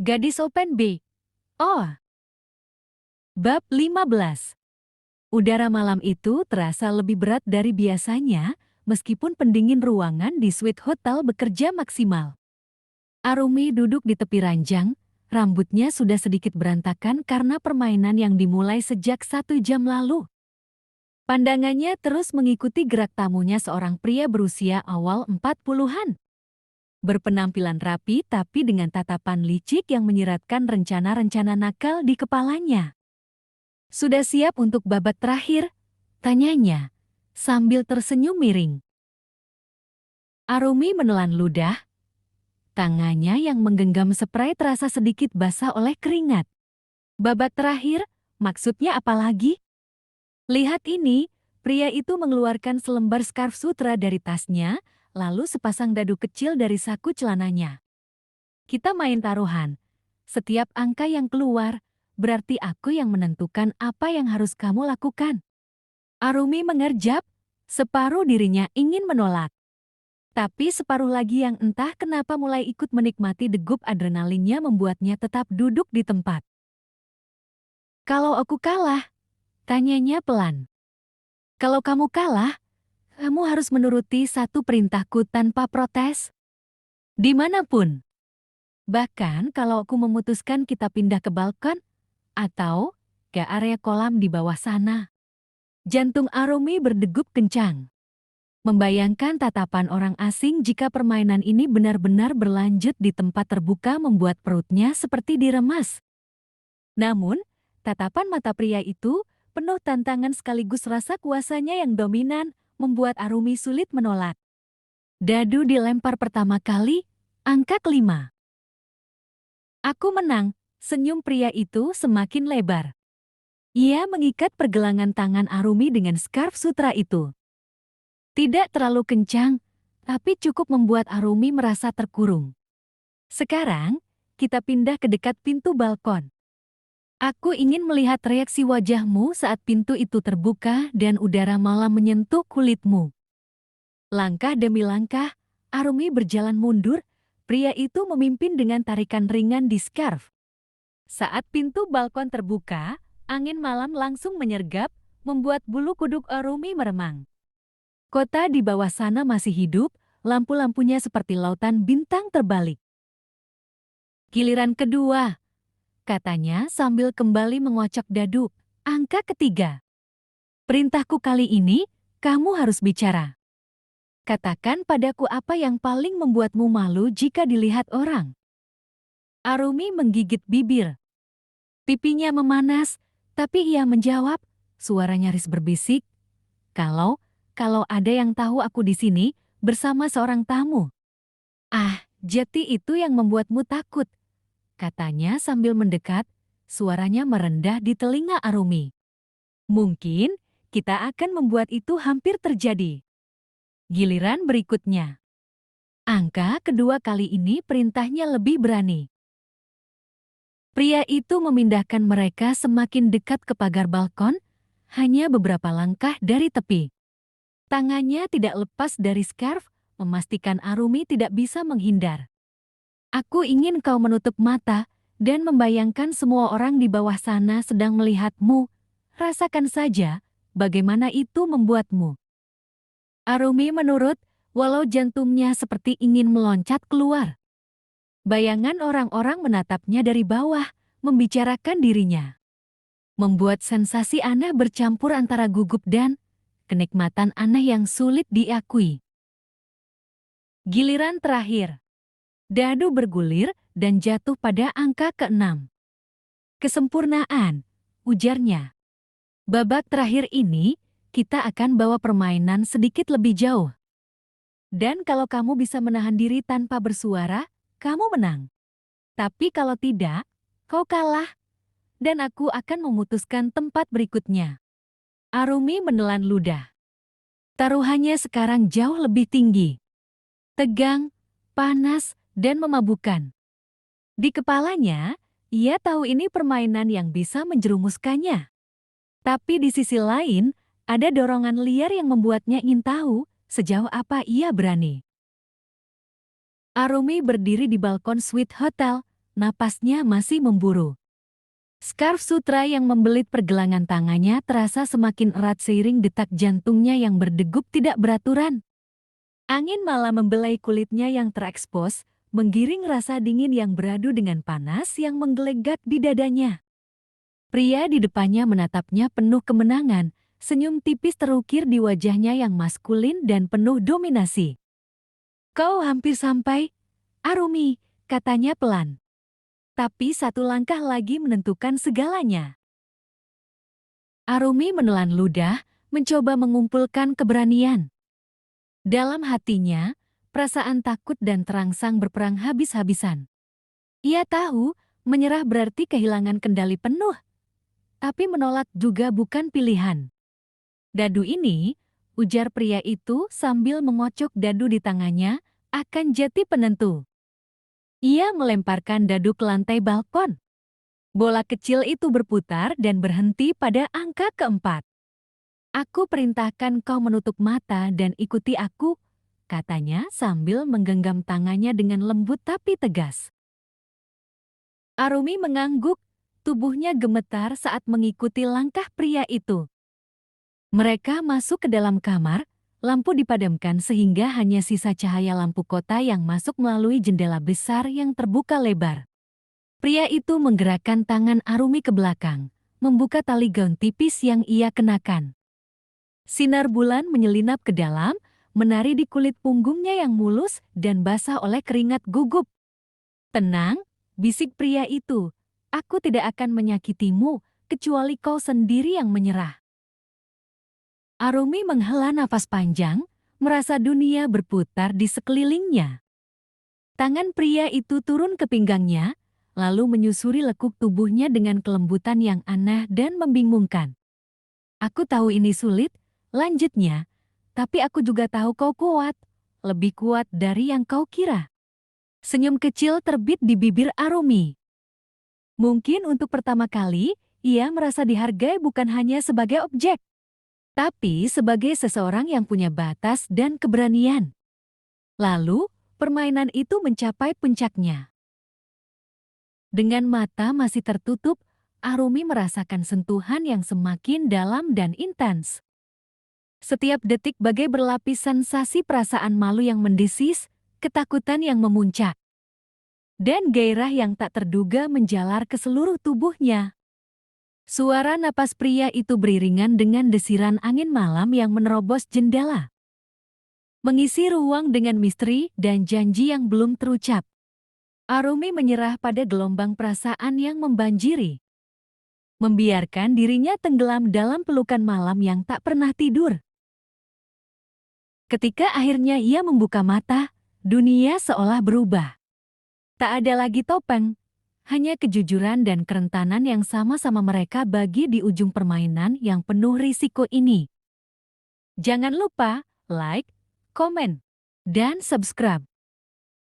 Gadis Open B. Oh, bab 15. Udara malam itu terasa lebih berat dari biasanya, meskipun pendingin ruangan di suite hotel bekerja maksimal. Arumi duduk di tepi ranjang, rambutnya sudah sedikit berantakan karena permainan yang dimulai sejak 1 jam lalu. Pandangannya terus mengikuti gerak tamunya seorang pria berusia awal 40-an. Berpenampilan rapi tapi dengan tatapan licik yang menyiratkan rencana-rencana nakal di kepalanya. "Sudah siap untuk babak terakhir?" tanyanya, sambil tersenyum miring. Arumi menelan ludah. Tangannya yang menggenggam spray terasa sedikit basah oleh keringat. "Babak terakhir? Maksudnya apa lagi?" "Lihat ini," pria itu mengeluarkan selembar scarf sutra dari tasnya, lalu sepasang dadu kecil dari saku celananya. "Kita main taruhan. Setiap angka yang keluar, berarti aku yang menentukan apa yang harus kamu lakukan." Arumi mengerjap, separuh dirinya ingin menolak. Tapi separuh lagi yang entah kenapa mulai ikut menikmati degup adrenalinnya membuatnya tetap duduk di tempat. "Kalau aku kalah?" tanyanya pelan. "Kalau kamu kalah, kamu harus menuruti satu perintahku tanpa protes. Dimanapun. Bahkan kalau aku memutuskan kita pindah ke balkon, atau ke area kolam di bawah sana." Jantung Arumi berdegup kencang. Membayangkan tatapan orang asing jika permainan ini benar-benar berlanjut di tempat terbuka membuat perutnya seperti diremas. Namun, tatapan mata pria itu, penuh tantangan sekaligus rasa kuasanya yang dominan, membuat Arumi sulit menolak. Dadu dilempar pertama kali, angka kelima. "Aku menang," senyum pria itu semakin lebar. Ia mengikat pergelangan tangan Arumi dengan scarf sutra itu. Tidak terlalu kencang, tapi cukup membuat Arumi merasa terkurung. "Sekarang, kita pindah ke dekat pintu balkon. Aku ingin melihat reaksi wajahmu saat pintu itu terbuka dan udara malam menyentuh kulitmu." Langkah demi langkah, Arumi berjalan mundur, pria itu memimpin dengan tarikan ringan di scarf. Saat pintu balkon terbuka, angin malam langsung menyergap, membuat bulu kuduk Arumi meremang. Kota di bawah sana masih hidup, lampu-lampunya seperti lautan bintang terbalik. "Giliran kedua," katanya sambil kembali mengocok dadu. "Angka ketiga. Perintahku kali ini, kamu harus bicara. Katakan padaku apa yang paling membuatmu malu jika dilihat orang." Arumi menggigit bibir. Pipinya memanas, tapi ia menjawab, suara nyaris berbisik, Kalau ada yang tahu aku di sini bersama seorang tamu." "Ah, jadi itu yang membuatmu takut," katanya sambil mendekat, suaranya merendah di telinga Arumi. "Mungkin kita akan membuat itu hampir terjadi." Giliran berikutnya. Angka kedua kali ini perintahnya lebih berani. Pria itu memindahkan mereka semakin dekat ke pagar balkon, hanya beberapa langkah dari tepi. Tangannya tidak lepas dari scarf, memastikan Arumi tidak bisa menghindar. "Aku ingin kau menutup mata dan membayangkan semua orang di bawah sana sedang melihatmu. Rasakan saja bagaimana itu membuatmu." Arumi menurut, walau jantungnya seperti ingin meloncat keluar. Bayangan orang-orang menatapnya dari bawah, membicarakan dirinya. Membuat sensasi aneh bercampur antara gugup dan kenikmatan aneh yang sulit diakui. Giliran terakhir. Dadu bergulir dan jatuh pada angka ke-6. "Kesempurnaan," ujarnya. "Babak terakhir ini, kita akan bawa permainan sedikit lebih jauh. Dan kalau kamu bisa menahan diri tanpa bersuara, kamu menang. Tapi kalau tidak, kau kalah, dan aku akan memutuskan tempat berikutnya." Arumi menelan ludah. Taruhannya sekarang jauh lebih tinggi. Tegang, panas, dan memabukkan. Di kepalanya, ia tahu ini permainan yang bisa menjerumuskannya. Tapi di sisi lain, ada dorongan liar yang membuatnya ingin tahu sejauh apa ia berani. Arumi berdiri di balkon suite hotel, napasnya masih memburu. Scarf sutra yang membelit pergelangan tangannya terasa semakin erat seiring detak jantungnya yang berdegup tidak beraturan. Angin malam membelai kulitnya yang terekspos, menggiring rasa dingin yang beradu dengan panas yang menggelegar di dadanya. Pria di depannya menatapnya penuh kemenangan, senyum tipis terukir di wajahnya yang maskulin dan penuh dominasi. "Kau hampir sampai, Arumi," katanya pelan. Tapi satu langkah lagi menentukan segalanya. Arumi menelan ludah, mencoba mengumpulkan keberanian. Dalam hatinya, perasaan takut dan terangsang berperang habis-habisan. Ia tahu, menyerah berarti kehilangan kendali penuh. Tapi menolak juga bukan pilihan. "Dadu ini," ujar pria itu sambil mengocok dadu di tangannya, "akan jadi penentu." Ia melemparkan dadu ke lantai balkon. Bola kecil itu berputar dan berhenti pada angka keempat. "Aku perintahkan kau menutup mata dan ikuti aku," katanya sambil menggenggam tangannya dengan lembut tapi tegas. Arumi mengangguk, tubuhnya gemetar saat mengikuti langkah pria itu. Mereka masuk ke dalam kamar, lampu dipadamkan sehingga hanya sisa cahaya lampu kota yang masuk melalui jendela besar yang terbuka lebar. Pria itu menggerakkan tangan Arumi ke belakang, membuka tali gaun tipis yang ia kenakan. Sinar bulan menyelinap ke dalam, menari di kulit punggungnya yang mulus dan basah oleh keringat gugup. "Tenang," bisik pria itu, "aku tidak akan menyakitimu, kecuali kau sendiri yang menyerah." Arumi menghela nafas panjang, merasa dunia berputar di sekelilingnya. Tangan pria itu turun ke pinggangnya, lalu menyusuri lekuk tubuhnya dengan kelembutan yang aneh dan membingungkan. "Aku tahu ini sulit," lanjutnya, "tapi aku juga tahu kau kuat, lebih kuat dari yang kau kira." Senyum kecil terbit di bibir Arumi. Mungkin untuk pertama kali, ia merasa dihargai bukan hanya sebagai objek, tapi sebagai seseorang yang punya batas dan keberanian. Lalu, permainan itu mencapai puncaknya. Dengan mata masih tertutup, Arumi merasakan sentuhan yang semakin dalam dan intens. Setiap detik bagai berlapis sensasi perasaan malu yang mendesis, ketakutan yang memuncak, dan gairah yang tak terduga menjalar ke seluruh tubuhnya. Suara napas pria itu beriringan dengan desiran angin malam yang menerobos jendela, mengisi ruang dengan misteri dan janji yang belum terucap. Arumi menyerah pada gelombang perasaan yang membanjiri, membiarkan dirinya tenggelam dalam pelukan malam yang tak pernah tidur. Ketika akhirnya ia membuka mata, dunia seolah berubah. Tak ada lagi topeng, hanya kejujuran dan kerentanan yang sama-sama mereka bagi di ujung permainan yang penuh risiko ini. Jangan lupa like, komen, dan subscribe.